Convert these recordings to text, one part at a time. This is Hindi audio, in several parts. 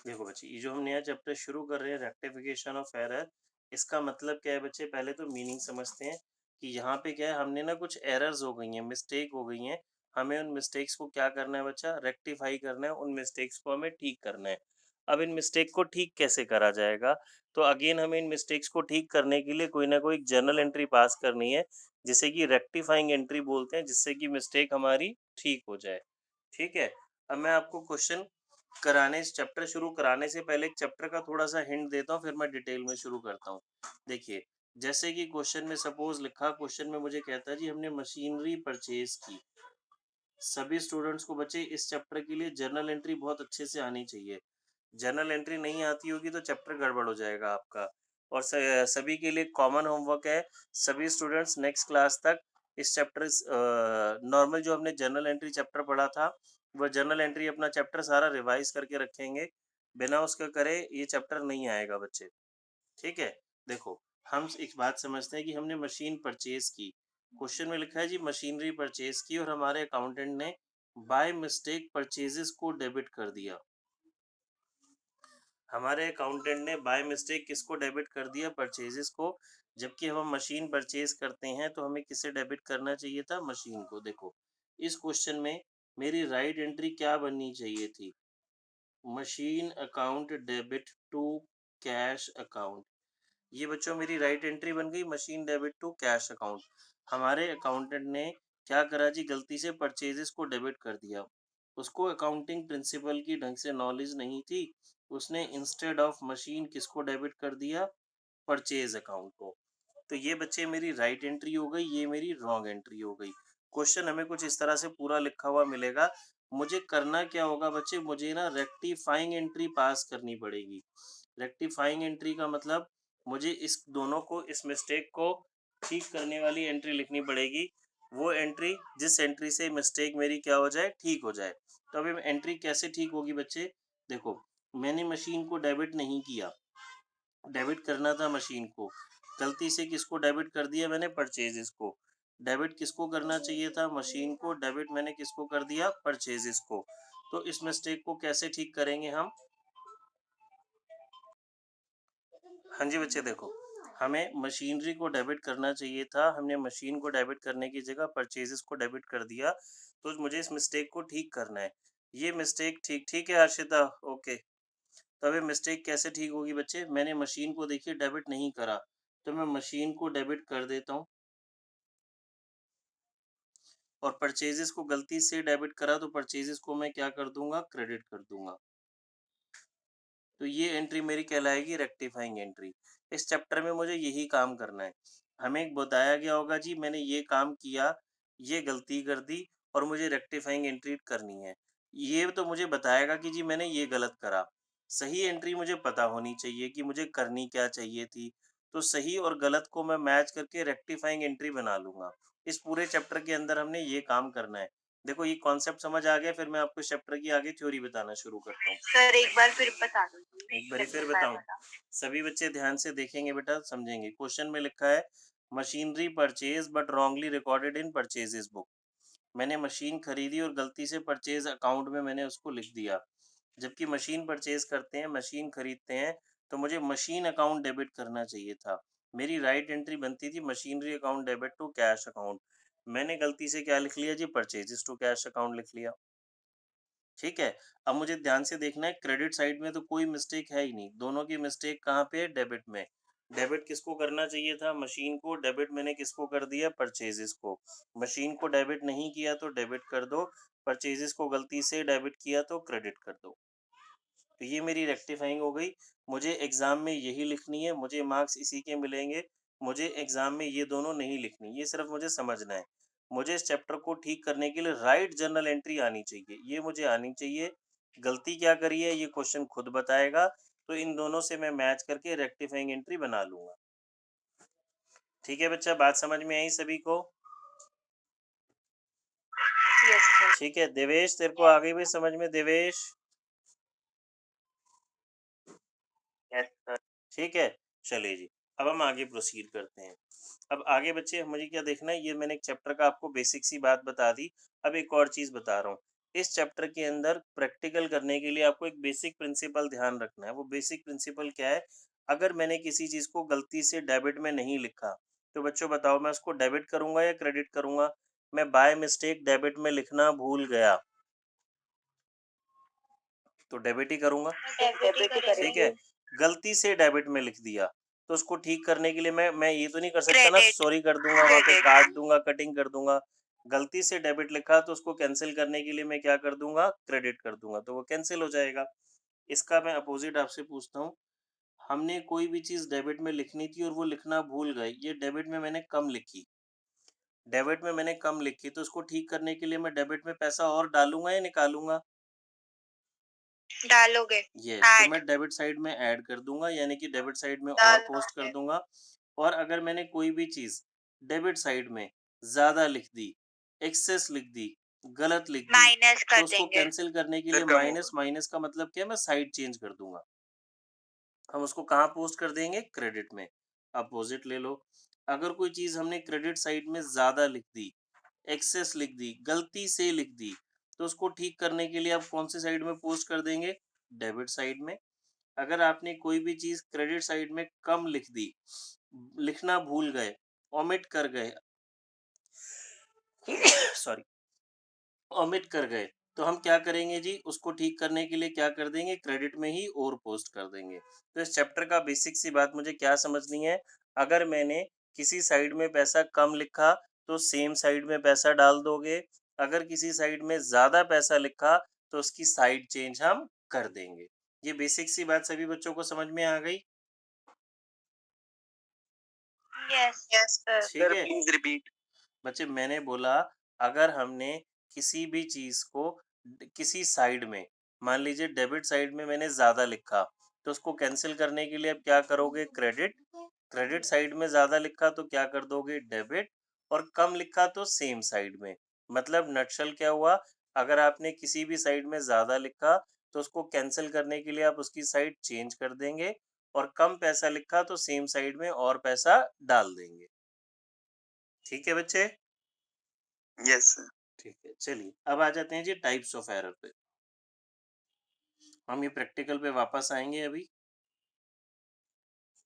देखो बच्चे, ये जो हम नया चैप्टर शुरू कर रहे हैं रेक्टिफिकेशन ऑफ एरर, इसका मतलब क्या है बच्चे? पहले तो मीनिंग समझते हैं कि यहाँ पे क्या है, हमने ना कुछ एरर्स हो गई हैं, मिस्टेक हो गई हैं। हमें उन मिस्टेक्स को क्या करना है बच्चा? रेक्टिफाई करना है, उन मिस्टेक्स को हमें ठीक करना है। अब इन मिस्टेक को ठीक कैसे करा जाएगा? तो अगेन हमें इन मिस्टेक्स को ठीक करने के लिए कोई ना कोई जर्नल एंट्री पास करनी है, जिसे कि रेक्टिफाइंग एंट्री बोलते हैं, जिससे कि मिस्टेक हमारी ठीक हो जाए। ठीक है? अब मैं आपको क्वेश्चन इस चैप्टर शुरू कराने से पहले एक चैप्टर का थोड़ा-सा हिंट देता हूँ, फिर मैं डिटेल में शुरू करता हूँ। देखिए, जैसे कि क्वेश्चन में सपोज़ लिखा, क्वेश्चन में मुझे कहता है जी हमने मशीनरी परचेज़ की। सभी स्टूडेंट्स को बच्चे इस चैप्टर के लिए जर्नल एंट्री बहुत अच्छे से आनी चाहिए। जर्नल एंट्री नहीं आती होगी तो चैप्टर गड़बड़ हो जाएगा आपका। और सभी के लिए कॉमन होमवर्क है, सभी स्टूडेंट्स नेक्स्ट क्लास तक इस नॉर्मल जो हमने जर्नल एंट्री चैप्टर पढ़ा था, वो जर्नल एंट्री अपना चैप्टर सारा रिवाइज करके रखेंगे। बिना उसके करे ये चैप्टर नहीं आएगा बच्चे। ठीक है? देखो, हम एक बात समझते हैं कि हमने मशीन परचेज़ की। क्वेश्चन में लिखा है जी मशीनरी परचेज़ की और हमारे अकाउंटेंट ने बाय मिस्टेक परचेज़ेज़ को डेबिट कर दिया। हमारे अकाउंटेंट ने बाय मिस्टेक किसको डेबिट कर दिया? परचेजेस को। जबकि हम मशीन परचेज करते हैं तो हमें किसे डेबिट करना चाहिए था? मशीन को। देखो, इस क्वेश्चन में मेरी राइट एंट्री क्या बननी चाहिए थी? Machine account debit to cash account. ये बच्चों मेरी राइट एंट्री बन गई, machine debit to cash account. हमारे अकाउंटेंट ने क्या करा जी? गलती से परचेजेस को डेबिट कर दिया। उसको अकाउंटिंग प्रिंसिपल की ढंग से नॉलेज नहीं थी। उसने इंस्टेड ऑफ मशीन किसको डेबिट कर दिया? परचेज अकाउंट को। तो ये बच्चे मेरी राइट एंट्री हो गई, ये मेरी रॉन्ग एंट्री हो गई। क्वेश्चन हमें कुछ इस तरह से पूरा लिखा हुआ मिलेगा। मुझे करना क्या होगा बच्चे? मुझे ना रेक्टिफाइंग एंट्री पास करनी पड़ेगी। रेक्टिफाइंग एंट्री का मतलब मुझे इस दोनों को, इस मिस्टेक को ठीक करने वाली एंट्री लिखनी पड़ेगी। वो एंट्री जिस एंट्री से मिस्टेक मेरी क्या हो जाए? ठीक हो जाए। तो अभी एंट्री कैसे ठीक होगी बच्चे? देखो, मैंने मशीन को डेबिट नहीं किया, डेबिट करना था मशीन को। गलती से किसको डेबिट कर दिया मैंने? परचेजेस को। डेबिट किसको करना चाहिए था? मशीन को। डेबिट मैंने किसको कर दिया? परचेजेस को। तो इस मिस्टेक को कैसे ठीक करेंगे हम? हाँ जी बच्चे, देखो, हमें मशीनरी को डेबिट करना चाहिए था, हमने मशीन को डेबिट करने की जगह परचेजेस को डेबिट कर दिया। तो मुझे इस मिस्टेक को ठीक करना है। ये मिस्टेक ठीक है हर्षिता? ओके। तो अभी मिस्टेक कैसे ठीक होगी बच्चे? मैंने मशीन को देखिए डेबिट नहीं करा, तो मैं मशीन को डेबिट कर देता हूँ। और परचेजेस को गलती से डेबिट करा तो परचेजेस को मैं क्या कर दूंगा? क्रेडिट कर दूंगा। तो ये एंट्री मेरी कहलाएगी रेक्टिफाइंग एंट्री। इस चैप्टर में मुझे यही काम करना है। हमें बताया गया होगा जी मैंने ये काम किया, ये गलती कर दी और मुझे रेक्टिफाइंग एंट्री करनी है। ये तो मुझे बताएगा कि जी मैंने ये गलत करा। सही एंट्री मुझे पता होनी चाहिए कि मुझे करनी क्या चाहिए थी। तो सही और गलत को मैं मैच करके रेक्टिफाइंग एंट्री बना लूँगा। इस पूरे चैप्टर के अंदर हमने ये काम करना है। देखो, ये कॉन्सेप्ट समझ आ गया, फिर मैं आपको इस चैप्टर की आगे थ्योरी बताना शुरू करता हूँ। सर एक बार फिर बता दीजिए एक बारी फिर रेक्टिफायर बताऊं? वाला। सभी बच्चे ध्यान से देखेंगे बेटा, समझेंगे। क्वेश्चन में लिखा है machinery purchase but wrongly recorded in purchases book. मैंने मशीन खरीदी और गलती से परचेज अकाउंट में मैंने उसको लिख दिया। जबकि मशीन परचेज करते हैं, मशीन खरीदते हैं, तो मुझे मशीन अकाउंट डेबिट करना चाहिए था। मेरी राइट एंट्री बनती थी machinery account debit to cash account. मैंने गलती से क्या लिख लिया जी? परचेजेस टू कैश अकाउंट लिख लिया। ठीक है? अब मुझे ध्यान से देखना है, क्रेडिट साइड में तो कोई मिस्टेक है ही नहीं, दोनों की मिस्टेक कहाँ पे है? डेबिट में। डेबिट किसको करना चाहिए था? मशीन को। डेबिट मैंने किसको कर दिया? परचेजेस को। मशीन को डेबिट नहीं किया तो डेबिट कर दो, परचेजेस को गलती से डेबिट किया तो क्रेडिट कर दो। तो ये मेरी रेक्टिफाइंग हो गई। मुझे एग्ज़ाम में यही लिखनी है, मुझे मार्क्स इसी के मिलेंगे। मुझे एग्ज़ाम में ये दोनों नहीं लिखनी, ये सिर्फ़ मुझे समझना है। मुझे इस चैप्टर को ठीक करने के लिए राइट जर्नल एंट्री आनी चाहिए, ये मुझे आनी चाहिए। गलती क्या करी है ये क्वेश्चन खुद बताएगा, तो इन दोनों से मैं मैच करके रेक्टिफाइंग एंट्री बना लूँगा। ठीक है बच्चा, बात समझ में आई सभी को? Yes sir. ठीक है, देवेश तेरे को आ गई भाई समझ में? Devesh, yes sir. ठीक है? चलिए जी, अब हम आगे प्रोसीड करते हैं। अब आगे बच्चे मुझे क्या देखना है, ये मैंने एक चैप्टर का आपको बेसिक सी बात बता दी। अब एक और चीज़ बता रहा हूँ। इस चैप्टर के अंदर प्रैक्टिकल करने के लिए आपको एक बेसिक प्रिंसिपल ध्यान रखना है। वो बेसिक प्रिंसिपल क्या है? अगर मैंने किसी चीज़ को गलती से डेबिट में नहीं लिखा, तो बच्चों बताओ मैं उसको डेबिट करूँगा या क्रेडिट करूँगा? मैं बाय मिस्टेक डेबिट में लिखना भूल गया, तो डेबिट ही करूँगा। डेबिट ही ठीक करेंगे। है? गलती से डेबिट में लिख दिया, तो उसको ठीक करने के लिए मैं ये तो नहीं कर सकता ना क्रेडिट। सॉरी कर दूँगा, वहाँ पे काट दूँगा, कटिंग कर दूँगा। गलती से डेबिट लिखा तो उसको कैंसल करने के लिए मैं क्या कर दूँगा? क्रेडिट कर दूँगा, तो वो कैंसल हो जाएगा। इसका मैं अपोज़िट आपसे पूछता हूँ, हमने कोई भी चीज़ डेबिट में लिखनी थी और वो लिखना भूल गए, ये डेबिट में मैंने कम लिखी। डेबिट में मैंने कम लिखी, तो उसको ठीक करने के लिए मैं डेबिट में पैसा और डालूँगा या निकालूँगा? डालोगे। यस, तो ऐड। मैं डेबिट साइड में ऐड कर दूँगा, यानी कि डेबिट साइड में और डाल पोस्ट कर दोगे। दूँगा। और अगर मैंने कोई भी चीज़ डेबिट साइड में ज़्यादा लिख दी, एक्सेस लिख दी, गलत लिख दी, माइनस तो कर उसको देंगे। कैंसल करने के लिए फिर कम माइनस होगा। माइनस का मतलब क्या है? मैं साइड चेंज कर दूँगा। हम उसको कहाँ पोस्ट कर देंगे? क्रेडिट में। अपोज़िट ले लो, अगर कोई चीज़ हमने क्रेडिट साइड में ज़्यादा लिख दी, एक्सेस लिख दी, गलती से लिख दी, तो उसको ठीक करने के लिए आप कौन-सी साइड में पोस्ट कर देंगे? डेबिट साइड में। अगर आपने कोई भी चीज़ क्रेडिट साइड में कम लिख दी, लिखना भूल गए, ओमिट कर गए सॉरी, ओमिट कर गए, तो हम क्या करेंगे जी? उसको ठीक करने के लिए क्या कर देंगे? क्रेडिट में ही और पोस्ट कर देंगे। तो इस चैप्टर का बेसिक सी बात मुझे क्या समझनी है? अगर मैंने किसी साइड में पैसा कम लिखा, तो सेम साइड में पैसा डाल दोगे। अगर किसी साइड में ज़्यादा पैसा लिखा, तो उसकी साइड चेंज हम कर देंगे। ये बेसिक सी बात सभी बच्चों को समझ में आ गई? Yes yes sir. ठीक सर है? Please repeat. बच्चे मैंने बोला, अगर हमने किसी भी चीज़ को किसी साइड में, मान लीजिए डेबिट साइड में मैंने ज़्यादा लिखा, तो उसको कैंसिल करने के लिए अब क्या करोगे? क्रेडिट। क्रेडिट साइड में ज़्यादा लिखा तो क्या कर दोगे? डेबिट। और कम लिखा तो सेम साइड में। मतलब नटशल क्या हुआ? अगर आपने किसी भी साइड में ज़्यादा लिखा, तो उसको कैंसिल करने के लिए आप उसकी साइड चेंज कर देंगे, और कम पैसा लिखा तो सेम साइड में और पैसा डाल देंगे। ठीक है बच्चे? Yes sir. ठीक है, चलिए अब आ जाते हैं जी टाइप्स ऑफ एरर पे। हम ये प्रैक्टिकल पे वापस आएंगे अभी।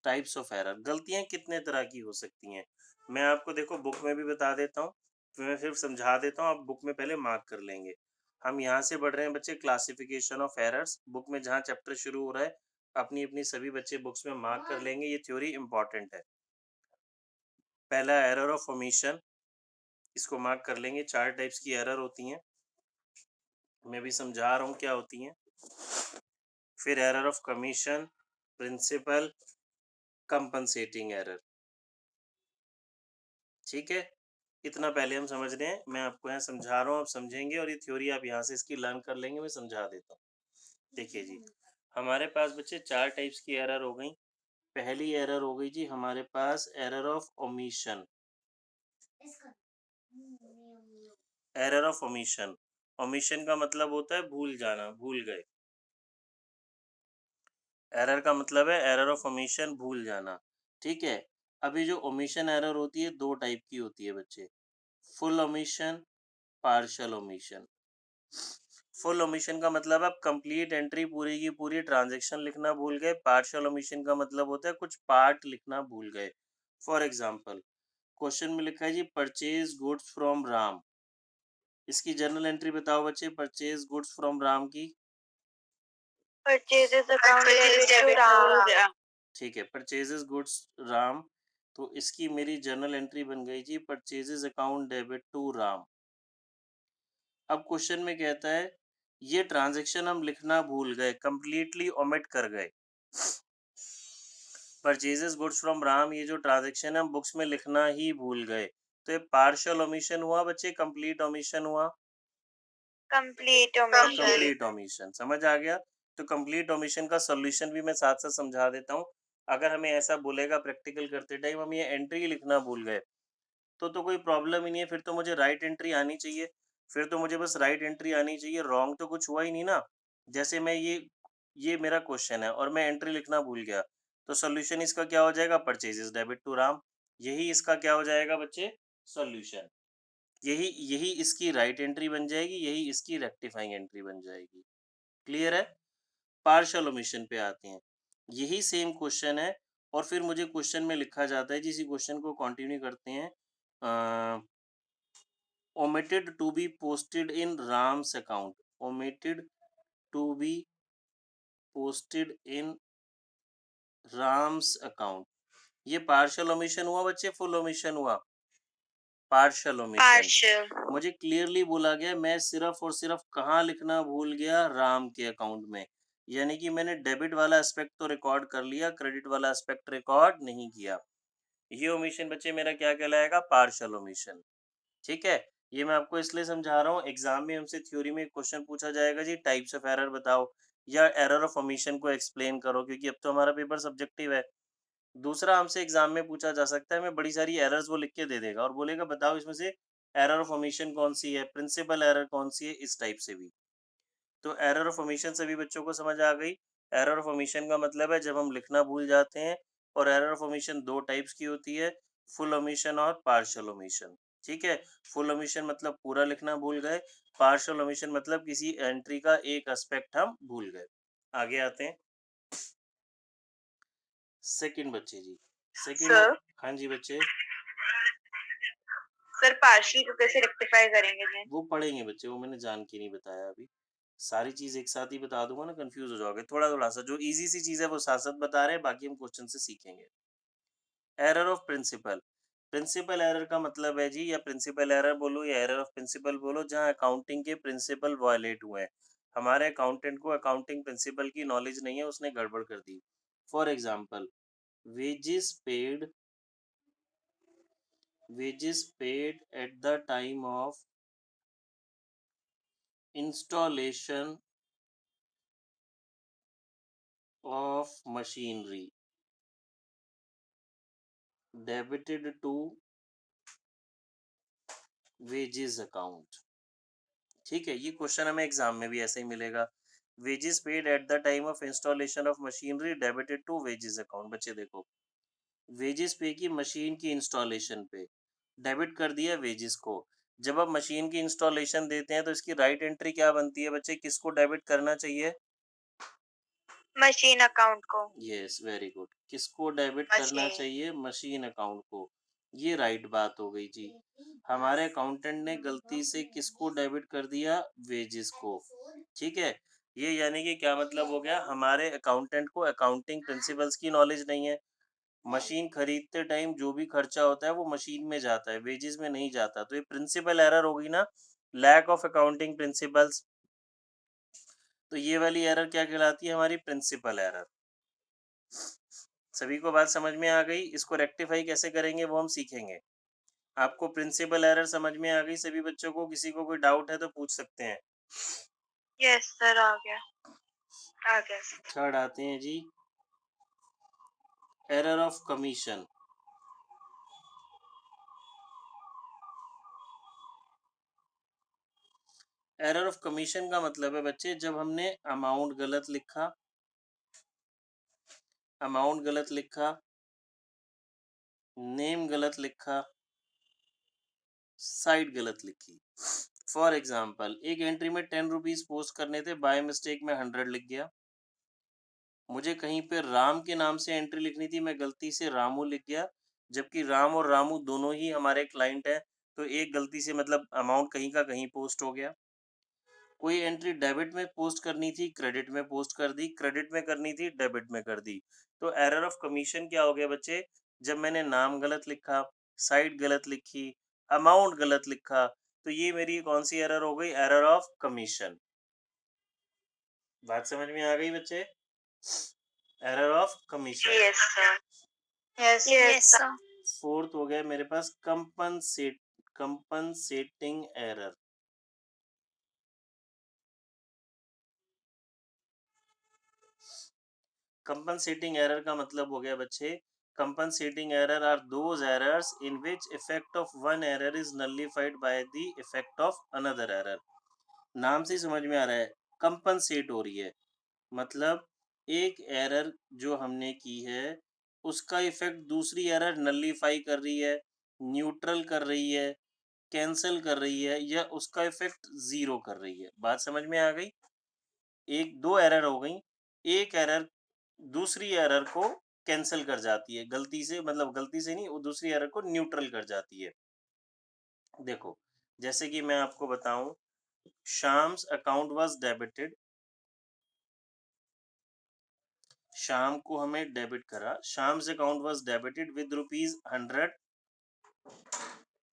टाइप्स ऑफ एरर, गलतियां कितने तरह की हो सकती हैं? मैं आपको देखो बुक में भी बता देता हूँ, फिर मैं सिर्फ समझा देता हूँ, आप बुक में पहले मार्क कर लेंगे। हम यहाँ से बढ़ रहे हैं बच्चे क्लासिफिकेशन ऑफ एरर्स, बुक में जहाँ चैप्टर शुरू हो रहा है, अपनी अपनी सभी बच्चे बुक्स में मार्क कर लेंगे, ये थ्योरी इंपॉर्टेंट है। पहला एरर ऑफ ओमिशन, इसको मार्क कर लेंगे। 4 टाइप्स की एरर होती हैं, मैं भी समझा रहा हूँ क्या होती हैं। फिर error of commission, principle, compensating error. ठीक है, इतना पहले हम समझ रहे हैं, मैं आपको यहाँ समझा रहा हूँ, आप समझेंगे, और ये थ्योरी आप यहाँ से इसकी लर्न कर लेंगे, मैं समझा देता हूँ। देखिए जी, हमारे पास बच्चे 4 टाइप्स की एरर हो गई। पहली एरर हो गई जी हमारे पास error of omission. Error of omission, omission का मतलब होता है भूल जाना, भूल गए। एरर का मतलब है एरर ऑफ ओमिशन, भूल जाना। ठीक है, अभी जो ओमिशन एरर होती है 2 टाइप की होती है बच्चे, full omission, partial omission. Full omission का मतलब आप कंप्लीट एंट्री पूरी की पूरी ट्रांजैक्शन लिखना भूल गए। पार्शियल ओमिशन का मतलब होता है कुछ पार्ट लिखना भूल गए। फॉर एग्जांपल, क्वेश्चन में लिखा है जी परचेज गुड्स फ्रॉम राम। इसकी जर्नल एंट्री बताओ बच्चे, परचेज गुड्स फ्रॉम राम की। Purchases account debit to Ram. ठीक है, परचेजेस गुड्स राम, तो इसकी मेरी जर्नल एंट्री बन गई जी purchases account debit to Ram. अब क्वेश्चन में कहता है ये ट्रांजैक्शन हम लिखना भूल गए, कंप्लीटली ओमिट कर गए। परचेजेस गुड्स फ्रॉम राम, ये जो ट्रांजैक्शन है हम बुक्स में लिखना ही भूल गए, तो ये पार्शियल ओमिशन हुआ बच्चे, कंप्लीट ओमिशन हुआ? Complete omission. कंप्लीट ओमिशन, समझ आ गया? तो कंप्लीट ओमिशन का सॉल्यूशन भी मैं साथ साथ समझा देता हूँ। अगर हमें ऐसा बोलेगा प्रैक्टिकल करते टाइम हम ये एंट्री लिखना भूल गए, तो कोई प्रॉब्लम ही नहीं है, फिर तो मुझे राइट एंट्री आनी चाहिए। फिर तो मुझे बस राइट एंट्री आनी चाहिए, रॉन्ग तो कुछ हुआ ही नहीं ना। जैसे मैं ये मेरा क्वेश्चन है और मैं एंट्री लिखना भूल गया, तो सॉल्यूशन इसका क्या हो जाएगा? Purchases debit to Ram. यही इसका क्या हो जाएगा बच्चे? सॉल्यूशन। यही यही इसकी राइट एंट्री बन जाएगी, यही इसकी रेक्टिफाइंग एंट्री बन जाएगी। क्लियर है? पार्शियल ओमिशन पे आते हैं। यही सेम क्वेश्चन है और फिर मुझे क्वेश्चन में लिखा जाता है, इसी क्वेश्चन को कंटिन्यू करते हैं। omitted to be posted in Ram's account. Omitted to be posted in Ram's account. ये पार्शियल ओमिशन हुआ बच्चे, फुल ओमिशन हुआ? Partial omission. पार्शियल। मुझे क्लियरली बोला गया मैं सिर्फ और सिर्फ कहाँ लिखना भूल गया, राम के अकाउंट में। यानी कि मैंने डेबिट वाला एस्पेक्ट तो रिकॉर्ड कर लिया, क्रेडिट वाला एस्पेक्ट रिकॉर्ड नहीं किया। ये ओमिशन बच्चे मेरा क्या कहलाएगा? Partial omission. ठीक है? ये मैं आपको इसलिए समझा रहा हूँ, एग्जाम में हमसे थ्योरी में क्वेश्चन पूछा जाएगा जी टाइप्स ऑफ एरर बताओ या एरर ऑफ ओमिशन को एक्सप्लेन करो, क्योंकि अब तो हमारा पेपर सब्जेक्टिव है। दूसरा हमसे एग्जाम में पूछा जा सकता है, मैं बड़ी सारी एरर्स वो लिख के दे देगा और बोलेगा बताओ इसमें से एरर ऑफ ओमिशन कौन सी है, प्रिंसिपल एरर कौन सी है, इस टाइप से भी। तो एरर ऑफ ओमिशन सभी बच्चों को समझ आ गई। एरर ऑफ ओमिशन का मतलब है जब हम लिखना भूल जाते हैं, और एरर ऑफ ओमिशन दो टाइप्स की होती है, फुल ओमिशन और पार्शियल ओमिशन। ठीक है? फुल ओमिशन मतलब पूरा लिखना भूल गए, पार्शियल ओमिशन मतलब किसी एंट्री का एक एस्पेक्ट हम भूल गए। आगे आते हैं सेकंड बच्चे जी। सेकंड। सर। हाँ जी बच्चे। सर पार्शियल को कैसे रेक्टिफाई करेंगे जी? वो पढ़ेंगे बच्चे, वो मैंने जान के नहीं बताया अभी। सारी चीज़ एक साथ ही बता दूँगा ना, कन्फ्यूज़ हो जाओगे। थोड़ा-थोड़ा सा जो ईज़ी सी चीज़ है वो साथ-साथ बता रहे हैं, बाकी हम क्वेश्चन से सीखेंगे। Error of principle. Principle error का मतलब है जी, या प्रिंसिपल एरर बोलो या एरर ऑफ प्रिंसिपल बोलो, जहाँ अकाउंटिंग के प्रिंसिपल वायलेट हुए हैं। हमारे अकाउंटेंट को अकाउंटिंग प्रिंसिपल की नॉलेज नहीं है, उसने गड़बड़ कर दी। For example, wages paid wages paid at the time of installation of machinery debited to wages account। ठीक है? ये क्वेश्चन हमें एग्जाम में भी ऐसे ही मिलेगा। Wages paid at the time of installation of machinery debited to wages account. बच्चे देखो, वेजेस पे की मशीन की इंस्टॉलेशन पे, डेबिट कर दिया वेजेस को। जब आप मशीन की इंस्टॉलेशन देते हैं तो इसकी राइट एंट्री क्या बनती है बच्चे? किसको डेबिट करना चाहिए? मशीन अकाउंट को। Yes, very good. किसको डेबिट करना मशीन। चाहिए? मशीन अकाउंट को। ये राइट बात हो गई जी। हमारे अकाउंटेंट ने गलती से किसको डेबिट कर दिया? वेजेस को। ठीक है? ये यानी कि क्या मतलब हो गया? हमारे अकाउंटेंट को अकाउंटिंग प्रिंसिपल्स की नॉलेज नहीं है। मशीन खरीदते टाइम जो भी खर्चा होता है वो मशीन में जाता है, वेजेस में नहीं जाता। तो ये प्रिंसिपल एरर होगी ना, लैक ऑफ अकाउंटिंग प्रिंसिपल्स। तो ये वाली एरर क्या कहलाती है? हमारी प्रिंसिपल एरर। सभी को बात समझ में आ गई? इसको रेक्टिफाई कैसे करेंगे वो हम सीखेंगे। आपको प्रिंसिपल एरर समझ में आ गई सभी बच्चों को? किसी को कोई डाउट है तो पूछ सकते हैं। यस सर, आ गया। आ गया। थर्ड आते हैं जी, error of commission. Error of commission का मतलब है बच्चे, जब हमने अमाउंट गलत लिखा, नेम गलत लिखा, साइड गलत लिखी। फॉर एग्जाम्पल, एक एंट्री में 10 रुपीज पोस्ट करने थे, बाय मिस्टेक में 100 लिख गया। मुझे कहीं पे राम के नाम से एंट्री लिखनी थी, मैं गलती से रामू लिख गया, जबकि राम और रामू दोनों ही हमारे क्लाइंट हैं। तो एक गलती से मतलब अमाउंट कहीं का कहीं पोस्ट हो गया। कोई एंट्री डेबिट में पोस्ट करनी थी, क्रेडिट में पोस्ट कर दी, क्रेडिट में करनी थी, डेबिट में कर दी। तो एरर ऑफ कमीशन क्या हो गया बच्चे? जब मैंने नाम गलत लिखा, साइड गलत लिखी, अमाउंट गलत लिखा, तो ये मेरी कौन सी एरर हो गई? Error of commission. बात समझ में आ गई बच्चे? Error of commission. Yes sir. Yes yes sir. Fourth हो गया मेरे पास कंपनसेटिंग एरर। कंपनसेटिंग एरर का मतलब हो गया बच्चे, compensating error are those errors in which effect of one error is nullified by the effect of another error. नाम से समझ में आ रहा है, कंपनसेट हो रही है मतलब एक एरर जो हमने की है उसका इफेक्ट दूसरी एरर नलिफाई कर रही है, न्यूट्रल कर रही है, कैंसिल कर रही है या उसका इफेक्ट जीरो कर रही है। बात समझ में आ गई? एक दो एरर हो गई, एक एरर दूसरी एरर को कैंसिल कर जाती है गलती से, मतलब गलती से नहीं, वो दूसरी एरर को न्यूट्रल कर जाती है। देखो, जैसे कि मैं आपको बताऊं, शाम्स अकाउंट वाज डेबिटेड, शाम को हमें डेबिट करा, Shyam's account was debited with ₹100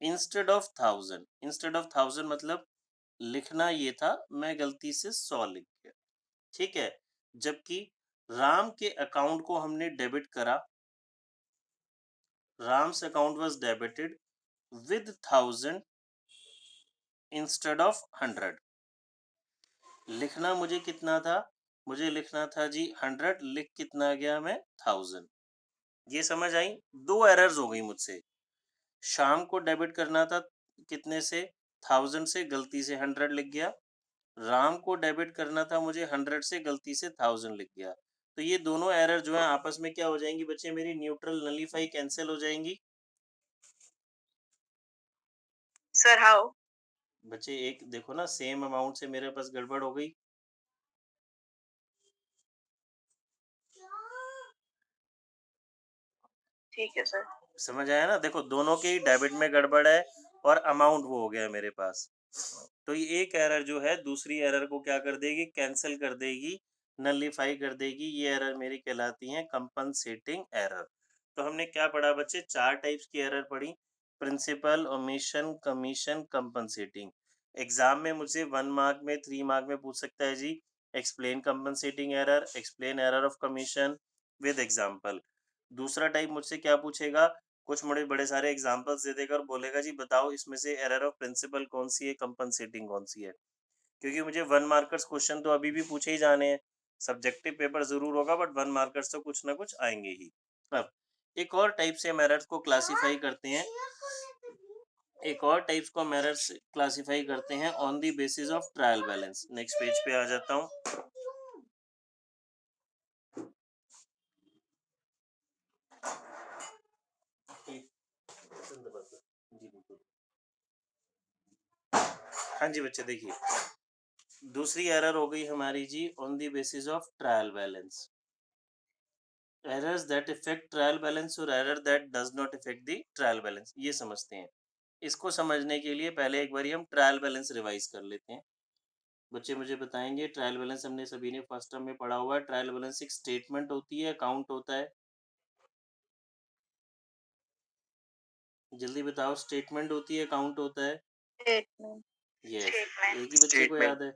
instead of 1000। Instead of 1000 मतलब लिखना ये था, मैं गलती से 100 लिख गया, ठीक है। जबकि राम के अकाउंट को हमने डेबिट करा, Ram's account was debited with 1000 instead of 100। लिखना मुझे कितना था, मुझे लिखना था जी 100, लिख कितना गया मैं 1000। ये समझ आई? दो एरर्स हो गई मुझसे। शाम को डेबिट करना था कितने से, 1000 से, गलती से 100 लिख गया। राम को डेबिट करना था मुझे 100 से, गलती से 1000 लिख गया। तो ये दोनों एरर जो है आपस में क्या हो जाएंगी बच्चे, मेरी न्यूट्रल नलीफाई कैंसिल हो जाएंगी। Sir how? बच्चे एक देखो ना, सेम अमाउंट से मेरे पास गड़बड़ हो गई। ठीक है सर। समझ आया ना? देखो दोनों के ही डेबिट में गड़बड़ है और अमाउंट वो हो गया मेरे पास। तो ये एक एरर जो है दूसरी एरर को क्या कर देगी, कैंसिल कर देगी, नलीफाई कर देगी। ये एरर मेरी कहलाती है कंपनसेटिंग एरर। तो हमने क्या पढ़ा बच्चे, चार टाइप्स की एरर पढ़ी, principle, omission, commission, compensating. Exam में मुझे 1 मार्क में, 3 मार्क में पूछ सकता है जी, explain compensating error, explain error of commission with example. दूसरा टाइप मुझसे क्या पूछेगा, कुछ बड़े बड़े सारे एग्जांपल्स दे देगा और बोलेगा जी बताओ इसमें से एरर ऑफ प्रिंसिपल कौन सी है, कंपनसेटिंग कौन सी है। क्योंकि मुझे 1 मार्कर्स क्वेश्चन तो अभी भी पूछे ही जाने हैं, सब्जेक्टिव पेपर जरूर होगा बट 1 मार्कर्स तो कुछ ना कुछ आएंगे ही। अब एक और टाइप से हम एरर्स को क्लासिफाई करते हैं, एक और टाइप्स को हम एरर्स क्लासिफाई करते हैं on the basis of trial balance. Next page पे आ जाता हूँ। जी बिल्कुल। हाँ जी बच्चे देखिए, दूसरी एरर हो गई हमारी जी on the basis of trial balance. Errors that affect trial balance और error that does not affect the trial balance, ये समझते हैं। इसको समझने के लिए पहले एक बार हम ट्रायल बैलेंस रिवाइज कर लेते हैं। बच्चे मुझे बताएंगे, ट्रायल बैलेंस हमने सभी ने फर्स्ट टर्म में पढ़ा हुआ है। ट्रायल बैलेंस एक स्टेटमेंट होती है, अकाउंट होता है? जल्दी बताओ, स्टेटमेंट होती है, अकाउंट होता है? स्टेटमेंट। Yes, statement. एक ही बच्चे को याद है।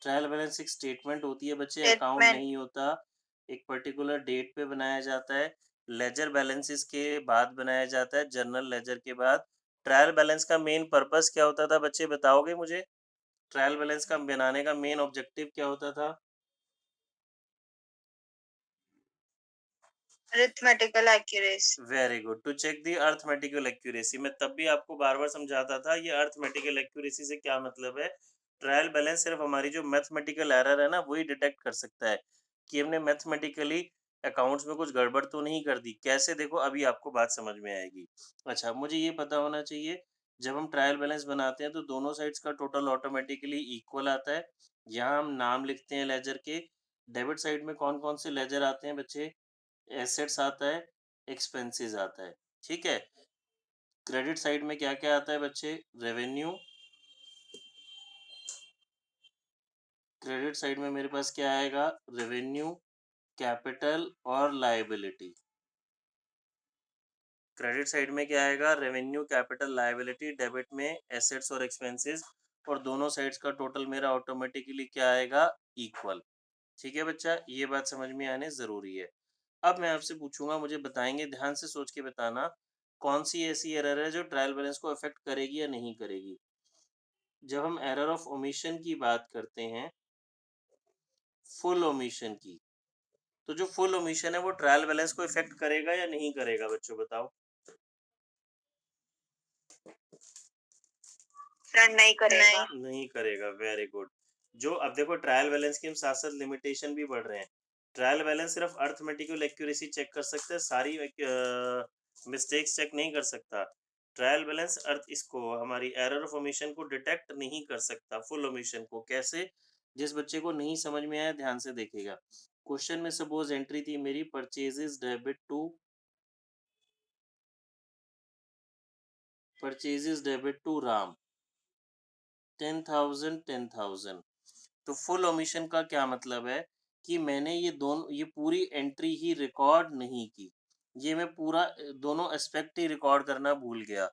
ट्रायल बैलेंस एक स्टेटमेंट होती है बच्चे, अकाउंट स्टेटमेंट। नहीं होता। एक पर्टिकुलर डेट पे बनाया जाता है, लेजर बैलेंसेस के बाद बनाया जाता है, जर्नल लेजर के बाद। ट्रायल बैलेंस का मेन पर्पस क्या होता था बच्चे, बताओगे मुझे? ट्रायल बैलेंस का बनाने का मेन ऑब्जेक्टिव क्या होता था? Arithmetical accuracy. Very good, to check the arithmetical accuracy. मैं तब भी आपको बार बार समझाता था ये अर्थमेटिकल एक्यूरेसी से क्या मतलब है। ट्रायल बैलेंस सिर्फ हमारी जो मैथमेटिकल एरर है ना वही डिटेक्ट कर सकता है कि हमने मैथमेटिकली अकाउंट्स में कुछ गड़बड़ तो नहीं कर दी। कैसे, देखो अभी आपको बात समझ में आएगी। अच्छा, मुझे ये पता होना चाहिए, जब हम ट्रायल बैलेंस बनाते हैं तो दोनों साइड्स का टोटल ऑटोमेटिकली इक्वल आता है। यहाँ हम नाम लिखते हैं लेजर के। डेबिट साइड में कौन कौन से लेजर आते हैं बच्चे? एसेट्स आता है, एक्सपेंसेस आता है, ठीक है। क्रेडिट साइड में क्या क्या आता है बच्चे? रेवेन्यू। क्रेडिट साइड में मेरे पास क्या आएगा? रेवेन्यू, कैपिटल और लायबिलिटी। क्रेडिट साइड में क्या आएगा? Revenue, capital, liability. डेबिट में एसेट्स और एक्सपेंसेस। और दोनों साइड्स का टोटल मेरा ऑटोमेटिकली क्या आएगा? इक्वल। ठीक है बच्चा, ये बात समझ में आने जरूरी है। अब मैं आपसे पूछूंगा, मुझे बताएंगे, ध्यान से सोच के बताना, कौन सी ऐसी एरर है जो ट्रायल बैलेंस को अफेक्ट करेगी या नहीं करेगी। जब हम एरर ऑफ ओमिशन की बात करते हैं, फुल ओमिशन की, तो जो फुल ओमिशन है वो ट्रायल बैलेंस को इफेक्ट करेगा या नहीं करेगा बच्चों, बताओ? सर नहीं करेगा। नहीं करेगा, वेरी गुड। जो अब देखो, ट्रायल बैलेंस के हम साथ साथ लिमिटेशन भी बढ़ रहे हैं। ट्रायल बैलेंस सिर्फ अर्थमेटिकल एक्यूरेसी चेक कर सकता है, सारी मिस्टेक्स चेक नहीं कर सकता। ट्रायल बैलेंस अर्थ इसको हमारी एरर ऑफ ओमिशन को डिटेक्ट नहीं कर सकता, फुल ओमिशन को। कैसे? जिस बच्चे को नहीं समझ में आया ध्यान से देखेगा। क्वेश्चन में सपोज एंट्री थी मेरी परचेजेस डेबिट टू राम 10,000 तो फुल ओमिशन का क्या मतलब है कि मैंने ये पूरी एंट्री ही रिकॉर्ड नहीं की। ये मैं पूरा दोनों एस्पेक्ट ही रिकॉर्ड करना भूल गया।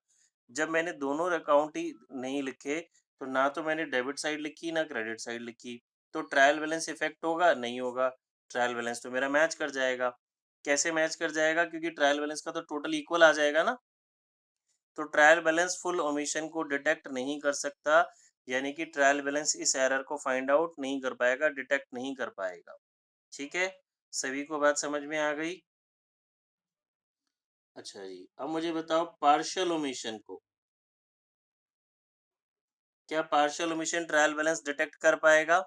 जब मैंने दोनों अकाउंट ही नहीं लिखे, तो ना तो मैंने डेबिट साइड लिखी ना क्रेडिट साइड लिखी। तो ट्रायल बैलेंस इफेक्ट होगा? नहीं होगा। ट्रायल बैलेंस तो मेरा मैच कर जाएगा। कैसे मैच कर जाएगा? क्योंकि ट्रायल बैलेंस का तो टोटल इक्वल आ जाएगा ना। तो ट्रायल बैलेंस फुल ओमिशन को डिटेक्ट नहीं कर सकता, यानी कि ट्रायल बैलेंस इस एरर को फाइंड आउट नहीं कर पाएगा, डिटेक्ट नहीं कर पाएगा। ठीक है, सभी को बात समझ में आ गई? अच्छा जी, अब मुझे बताओ पार्शियल ओमिशन को, क्या partial omission trial balance detect कर पाएगा?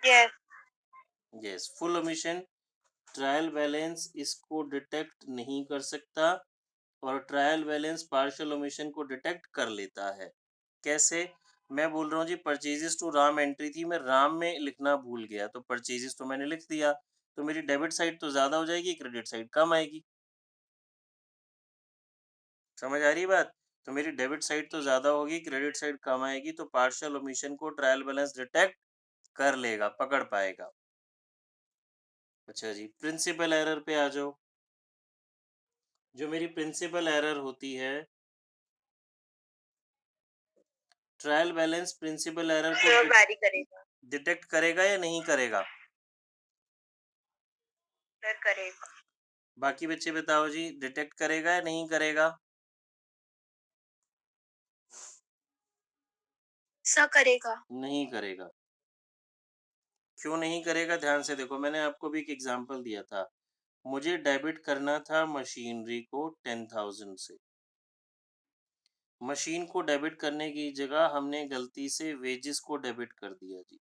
Yes. Yes, full omission trial balance इसको डिटेक्ट नहीं कर सकता, और ट्रायल बैलेंस पार्शियल ओमिशन को डिटेक्ट कर लेता है। कैसे? मैं बोल रहा हूँ जी परचेजेस टू राम एंट्री थी, मैं राम में लिखना भूल गया, तो परचेजेस तो मैंने लिख दिया, तो मेरी डेबिट साइड तो ज्यादा हो जाएगी, क्रेडिट साइड कम आएगी। समझ आ रही है बात? तो मेरी डेबिट साइड तो ज्यादा होगी, क्रेडिट साइड कम आएगी, तो पार्शियल ओमिशन को ट्रायल बैलेंस डिटेक्ट कर लेगा, पकड़ पाएगा। अच्छा जी, प्रिंसिपल एरर पे आ जाओ। जो मेरी प्रिंसिपल एरर होती है, ट्रायल बैलेंस प्रिंसिपल एरर को वैरी करेगा। डिटेक्ट करेगा या नहीं करेगा? सर करेगा। बाकी बच्चे बताओ जी, डिटेक्ट करेगा या नहीं करेगा? सर करेगा। नहीं करेगा। क्यों नहीं करेगा? ध्यान से देखो, मैंने आपको भी एक एग्जांपल दिया था। मुझे डेबिट करना था मशीनरी को 10,000 से। मशीन को डेबिट करने की जगह हमने गलती से वेजेस को डेबिट कर दिया जी।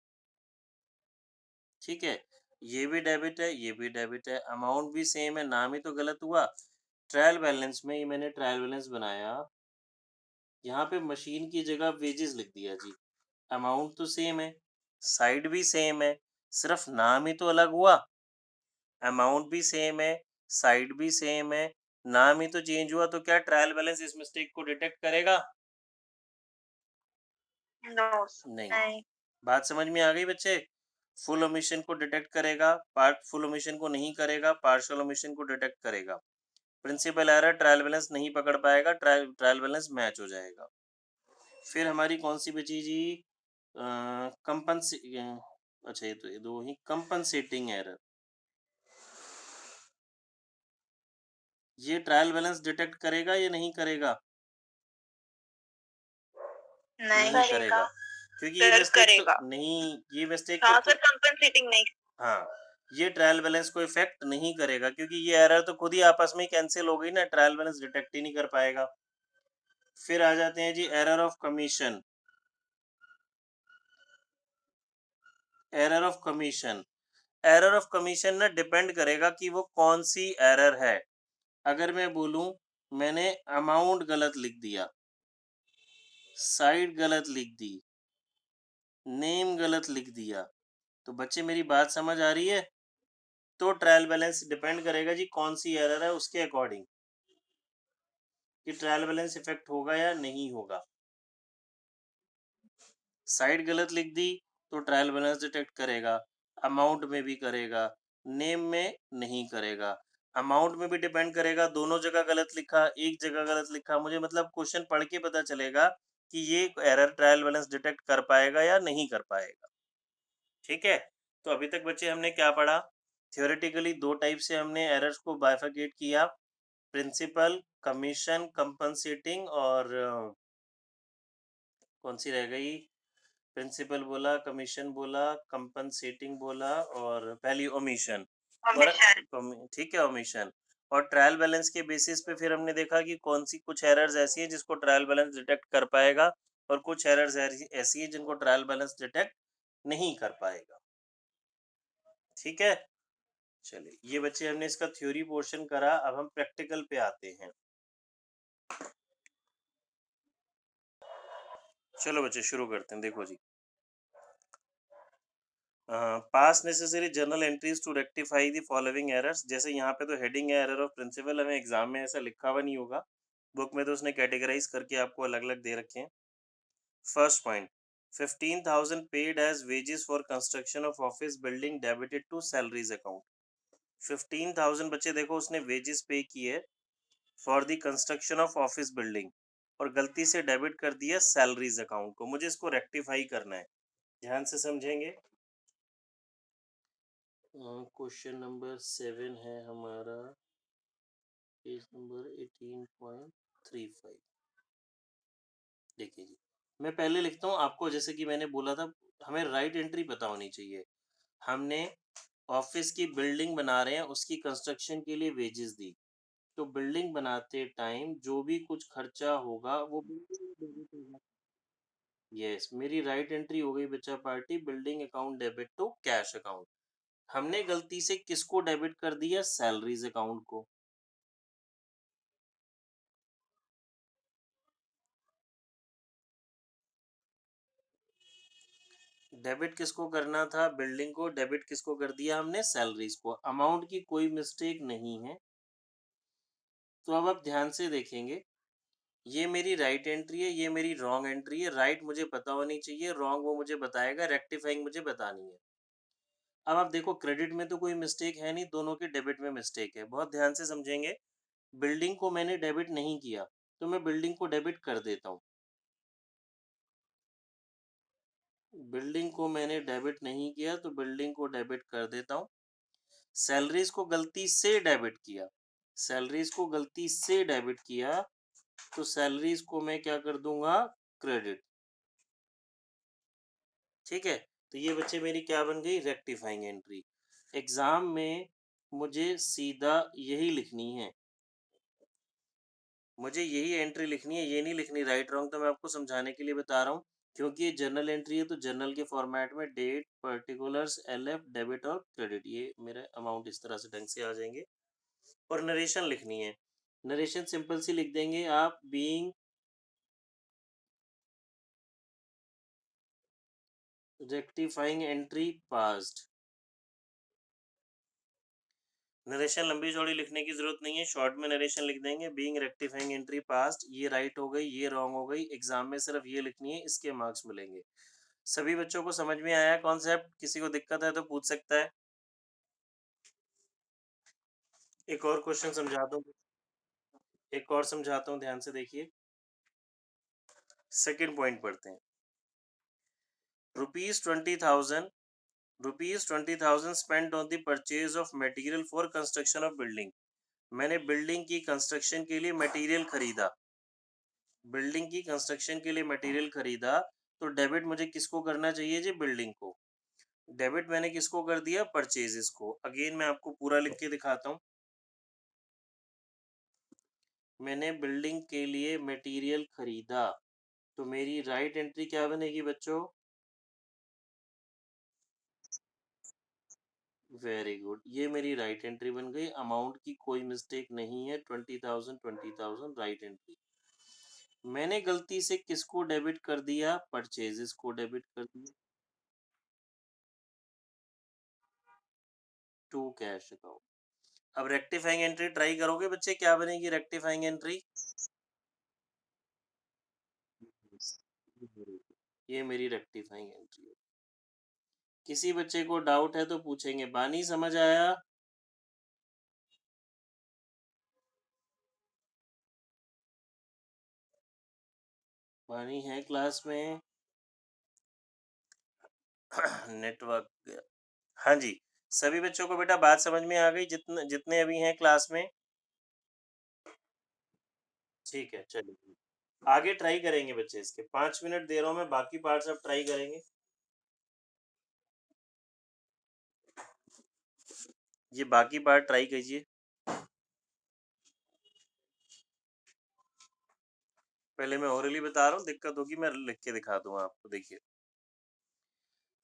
ठीक है, ये भी डेबिट है, ये भी डेबिट है, अमाउंट भी सेम है, नाम ही तो गलत हुआ। ट्रायल बैलेंस में ये मैंने ट्रायल बैलेंस बनाया, यहाँ पे मशीन की जगह वेजेस लिख दिया जी। अमाउंट तो सेम है, साइड भी सेम है, सिर्फ नाम ही तो अलग हुआ। अमाउंट भी सेम है, साइड भी सेम है, नाम ही तो चेंज हुआ, तो क्या ट्रायल बैलेंस इस मिस्टेक को डिटेक्ट करेगा? नो। नहीं। नहीं। बात समझ में आ गई बच्चे? फुल ओमिशन को डिटेक्ट करेगा, पार्ट फुल ओमिशन को नहीं करेगा, पार्शियल ओमिशन को डिटेक्ट करेगा। प्रिंसिपल एरर ट्रायल बैलेंस नहीं पकड़ पाएगा, ट्रायल बैलेंस मैच हो जाएगा। फिर हमारी कौन सी बची जी? कंपनसे अच्छा, ये तो ये दो ही, कंपनसेटिंग एरर। ये ट्रायल बैलेंस डिटेक्ट करेगा या नहीं करेगा? नहीं नहीं करेगा। करेगा, क्योंकि ये सर मिस्टेक तो करेगा। नहीं, ये मिस्टेक तो हाँ सर, कंपनसेटिंग नहीं। हाँ, ये ट्रायल बैलेंस को इफेक्ट नहीं करेगा, क्योंकि ये एरर तो खुद ही आपस में कैंसिल हो गई ना, ट्रायल बैलेंस डिटेक्ट ही नहीं कर पाएगा। फिर आ जाते हैं जी error of commission. Error of commission, error of commission ना डिपेंड करेगा कि वो कौन सी एरर है। अगर मैं बोलूं मैंने अमाउंट गलत लिख दिया, साइड गलत लिख दी, नेम गलत लिख दिया, तो बच्चे मेरी बात समझ आ रही है? तो ट्रायल बैलेंस डिपेंड करेगा जी कौन सी एरर है, उसके अकॉर्डिंग कि ट्रायल बैलेंस इफेक्ट होगा या नहीं होगा। साइड गलत लिख दी तो ट्रायल बैलेंस डिटेक्ट करेगा, अमाउंट में भी करेगा, नेम में नहीं करेगा। अमाउंट में भी डिपेंड करेगा, दोनों जगह गलत लिखा, एक जगह गलत लिखा, मुझे मतलब क्वेश्चन पढ़ के पता चलेगा कि ये एरर ट्रायल बैलेंस डिटेक्ट कर पाएगा या नहीं कर पाएगा। ठीक है, तो अभी तक बच्चे हमने क्या पढ़ा? थियोरेटिकली दो टाइप से हमने एरर्स को बाइफरकेट किया, प्रिंसिपल, कमीशन, कंपनसेटिंग, और कौन सी रह गई? प्रिंसिपल बोला, कमीशन बोला, कंपनसेटिंग बोला, और पहली ओमिशन। और ठीक है, ओमिशन। और ट्रायल बैलेंस के बेसिस पे फिर हमने देखा कि कौन सी कुछ एरर्स ऐसी हैं जिसको ट्रायल बैलेंस डिटेक्ट कर पाएगा, और कुछ एरर्स ऐसी हैं जिनको ट्रायल बैलेंस डिटेक्ट नहीं कर पाएगा। ठीक है, चलिए ये बच्चे हमने इसका थ्योरी पोर्शन करा, अब हम प्रैक्टिकल पे आते हैं। चलो बच्चे शुरू करते हैं, देखो जी। Pass necessary journal entries to rectify the following errors. जैसे यहाँ पे तो हेडिंग है एरर ऑफ प्रिंसिपल, हमें एग्जाम में ऐसा लिखा हुआ नहीं होगा, बुक में तो उसने कैटेगराइज करके आपको अलग अलग दे रखे हैं। First point, 15,000 paid as wages for construction of office building debited to salaries account. 15,000 बच्चे देखो उसने वेजेस पे किए for the construction of office building, और गलती से डेबिट कर दिया सैलरीज अकाउंट को। मुझे इसको रेक्टिफाई करना है, ध्यान से समझेंगे। क्वेश्चन नंबर 7 है हमारा, पेज नंबर 18.35। देखिए जी, मैं पहले लिखता हूँ आपको, जैसे कि मैंने बोला था हमें राइट एंट्री पता होनी चाहिए। हमने ऑफिस की बिल्डिंग बना रहे हैं, उसकी कंस्ट्रक्शन के लिए वेजेस दी, तो बिल्डिंग बनाते टाइम जो भी कुछ खर्चा होगा वो बिल्डिंग में डेबिट होगा। यस, मेरी राइट एंट्री हो गई बच्चा party, building account debit to cash account. हमने गलती से किसको डेबिट कर दिया, सैलरीज अकाउंट को। डेबिट किसको करना था, बिल्डिंग को। डेबिट किसको कर दिया हमने, सैलरीज को। अमाउंट की कोई मिस्टेक नहीं है। तो अब आप ध्यान से देखेंगे, ये मेरी राइट एंट्री है, ये मेरी रॉन्ग एंट्री है। राइट मुझे पता होनी चाहिए, रॉन्ग वो मुझे बताएगा, रेक्टिफाइंग मुझे बतानी है। अब आप देखो क्रेडिट में तो कोई मिस्टेक है नहीं, दोनों के डेबिट में मिस्टेक है। बहुत ध्यान से समझेंगे, बिल्डिंग को मैंने डेबिट नहीं किया, तो मैं बिल्डिंग को डेबिट कर देता हूँ। बिल्डिंग को मैंने डेबिट नहीं किया, तो बिल्डिंग को डेबिट कर देता हूँ। सैलरीज को गलती से डेबिट किया, सैलरीज को गलती से डेबिट किया, तो सैलरीज को मैं क्या कर दूंगा, क्रेडिट। ठीक है, तो ये बच्चे मेरी क्या बन गई, रेक्टिफाइंग एंट्री। एग्जाम में मुझे सीधा यही लिखनी है, मुझे यही एंट्री लिखनी है, ये नहीं लिखनी राइट रॉन्ग। तो मैं आपको समझाने के लिए बता रहा हूँ, क्योंकि ये जर्नल एंट्री है, तो जर्नल के फॉर्मेट में डेट, पर्टिकुलर्स, एलएफ, डेबिट और क्रेडिट, ये मेरे अमाउंट इस तरह से ढंग से आ जाएंगे। और नरेशन लिखनी है, नरेशन सिंपल सी लिख देंगे आप, being rectifying entry passed. Narration लंबी चौड़ी लिखने की जरूरत नहीं है, शॉर्ट में नरेशन लिख देंगे, बीइंग रेक्टिफाइंग एंट्री पास्ट। ये राइट हो गई, ये रॉन्ग हो गई। एग्जाम में सिर्फ ये लिखनी है, इसके मार्क्स मिलेंगे। सभी बच्चों को समझ में आया कॉन्सेप्ट, किसी को दिक्कत है तो पूछ सकता है। एक और क्वेश्चन समझाता हूँ, एक और समझाता हूँ, ध्यान से देखिए। सेकेंड पॉइंट पढ़ते हैं। ₹20,000 ₹20,000 spent on the purchase of material for construction of building. मैंने बिल्डिंग की कंस्ट्रक्शन के लिए मटेरियल खरीदा, बिल्डिंग की कंस्ट्रक्शन के लिए मटेरियल खरीदा, तो डेबिट मुझे किसको करना चाहिए जी, बिल्डिंग को। डेबिट मैंने किसको कर दिया, परचेजेस को। अगेन मैं आपको पूरा लिख के दिखाता हूँ। मैंने बिल्डिंग के लिए मटेरियल खरीदा, तो मेरी राइट एंट्री क्या बनेगी बच्चों, वेरी गुड, ये मेरी राइट एंट्री बन गई। अमाउंट की कोई मिस्टेक नहीं है, 20,000 राइट एंट्री। मैंने गलती से किसको डेबिट कर दिया, परचेजेस को डेबिट कर दिया टू कैश अकाउंट। अब रेक्टिफाइंग एंट्री ट्राई करोगे बच्चे, क्या बनेगी रेक्टिफाइंग एंट्री, ये मेरी रेक्टिफाइंग एंट्री है। किसी बच्चे को डाउट है तो पूछेंगे, बानी समझ आया। बानी है क्लास में, नेटवर्क गया। हाँ जी, सभी बच्चों को बेटा बात समझ में आ गई, जितने जितने अभी हैं क्लास में। ठीक है, चलिए आगे ट्राई करेंगे बच्चे, इसके 5 मिनट दे रहा हूँ मैं, बाकी पार्ट सब ट्राई करेंगे। ये बाकी पार्ट ट्राई कीजिए। पहले मैं ओरली बता रहा हूँ, दिक्कत होगी मैं लिख के दिखा दूंगा आपको। देखिए,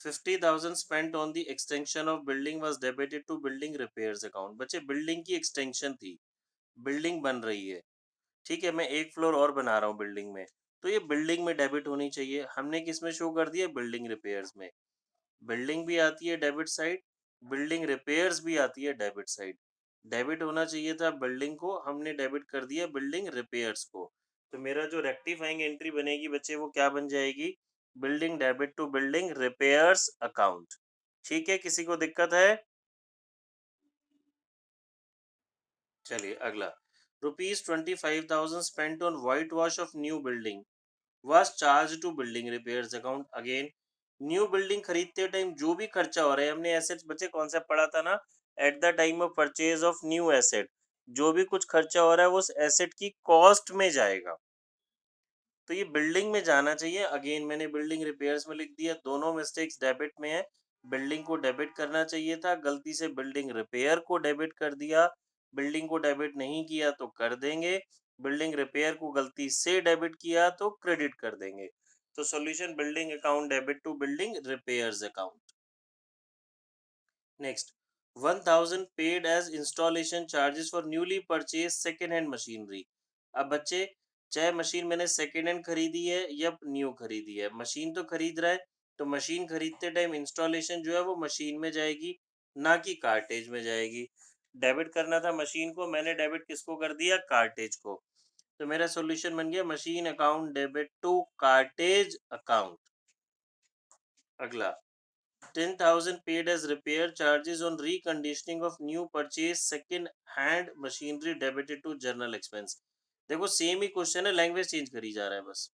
50,000 spent on the extension of building was debited to building repairs account। बच्चे बिल्डिंग की एक्सटेंशन थी, बिल्डिंग बन रही है, ठीक है, मैं एक फ्लोर और बना रहा हूँ बिल्डिंग में, तो ये बिल्डिंग में डेबिट होनी चाहिए। हमने किस में शो कर दिया? बिल्डिंग रिपेयर्स में। बिल्डिंग भी आती है डेबिट साइड, बिल्डिंग रिपेयर्स भी आती है डेबिट साइड। डेबिट होना चाहिए था बिल्डिंग को, हमने डेबिट कर दिया बिल्डिंग रिपेयर्स को। तो मेरा जो रेक्टिफाइंग एंट्री बनेगी बच्चे वो क्या बन जाएगी? Building debit to building repairs account. ठीक है, किसी को दिक्कत है? चलिए अगला। ₹25,000 spent on whitewash of new building was charged to building repairs account। Again new building खरीदते टाइम जो भी खर्चा हो रहा है, हमने एसेट्स बच्चे कॉन्सेप्ट पढ़ा था ना, eight the time of purchase of new asset, जो भी कुछ खर्चा हो रहा है वो उस एसेट की कॉस्ट में जाएगा। तो ये बिल्डिंग में जाना चाहिए। अगेन मैंने बिल्डिंग रिपेयर्स में लिख दिया, दोनों मिस्टेक्स डेबिट में है। बिल्डिंग को डेबिट करना चाहिए था, गलती से बिल्डिंग रिपेयर को डेबिट कर दिया। बिल्डिंग को डेबिट नहीं किया तो कर देंगे, बिल्डिंग रिपेयर को गलती से डेबिट किया तो क्रेडिट कर देंगे। तो solution building account debit to building repairs account. Next, 1000 paid as installation charges for newly purchase second hand machinery. अब बच्चे, चाहे मशीन मैंने सेकेंड हैंड खरीदी है या न्यू खरीदी है, मशीन तो खरीद रहा है, तो मशीन खरीदते टाइम इंस्टॉलेशन जो है वो मशीन में जाएगी, ना कि कार्टेज में जाएगी। डेबिट करना था मशीन को, मैंने डेबिट किसको कर दिया? कार्टेज को। तो मेरा सॉल्यूशन बन गया machine account debit to cartage account. अगला, 10,000 paid as repair charges on reconditioning of new purchase second hand machinery debited to journal expense। देखो सेम ही क्वेश्चन है, लैंग्वेज चेंज करी जा रहा है बस।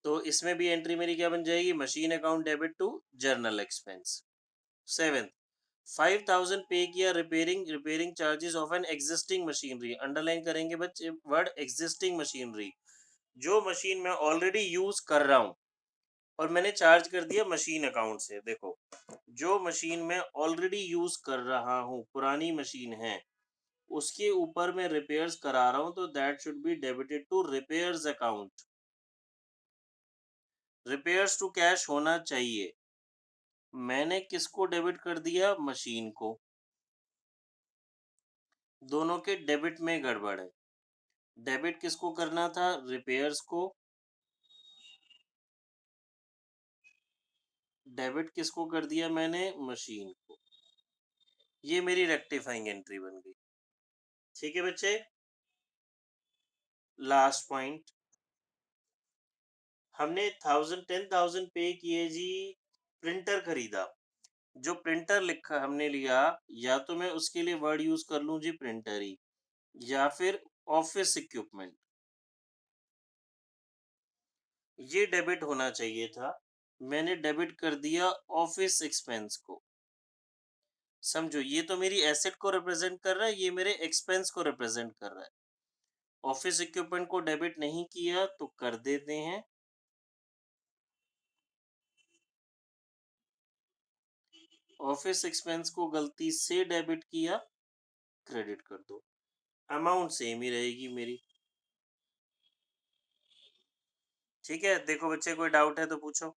तो इसमें भी एंट्री मेरी क्या बन जाएगी? Machine account debit to general expense. 7, 5,000 pay किया repairing repairing charges of an existing machinery. Underline करेंगे बच्चे वर्ड एग्जिस्टिंग मशीनरी, जो मशीन मैं ऑलरेडी यूज कर रहा हूं और मैंने चार्ज कर दिया मशीन अकाउंट से। देखो, जो मशीन मैं ऑलरेडी यूज कर रहा हूँ, पुरानी मशीन है, उसके ऊपर मैं रिपेयर्स करा रहा हूँ, तो that should be debited to repairs account. Repairs to cash होना चाहिए। मैंने किसको डेबिट कर दिया? मशीन को। दोनों के डेबिट में गड़बड़ है। डेबिट किसको करना था? रिपेयर्स को। डेबिट किसको कर दिया मैंने? मशीन को। ये मेरी रेक्टिफाइंग एंट्री बन गई। ठीक है बच्चे, लास्ट पॉइंट, हमने 10,000 पे किए जी, प्रिंटर खरीदा। जो प्रिंटर लिखा हमने लिया, या तो मैं उसके लिए वर्ड यूज कर लूं जी प्रिंटर ही, या फिर ऑफिस इक्विपमेंट, ये डेबिट होना चाहिए था। मैंने डेबिट कर दिया ऑफिस एक्सपेंस को। समझो, ये तो मेरी एसेट को रिप्रेजेंट कर रहा है, ये मेरे एक्सपेंस को रिप्रेजेंट कर रहा है। ऑफिस इक्विपमेंट को डेबिट नहीं किया तो कर देते हैं, ऑफिस एक्सपेंस को गलती से डेबिट किया, क्रेडिट कर दो। अमाउंट सेम ही रहेगी मेरी। ठीक है, देखो बच्चे कोई डाउट है तो पूछो।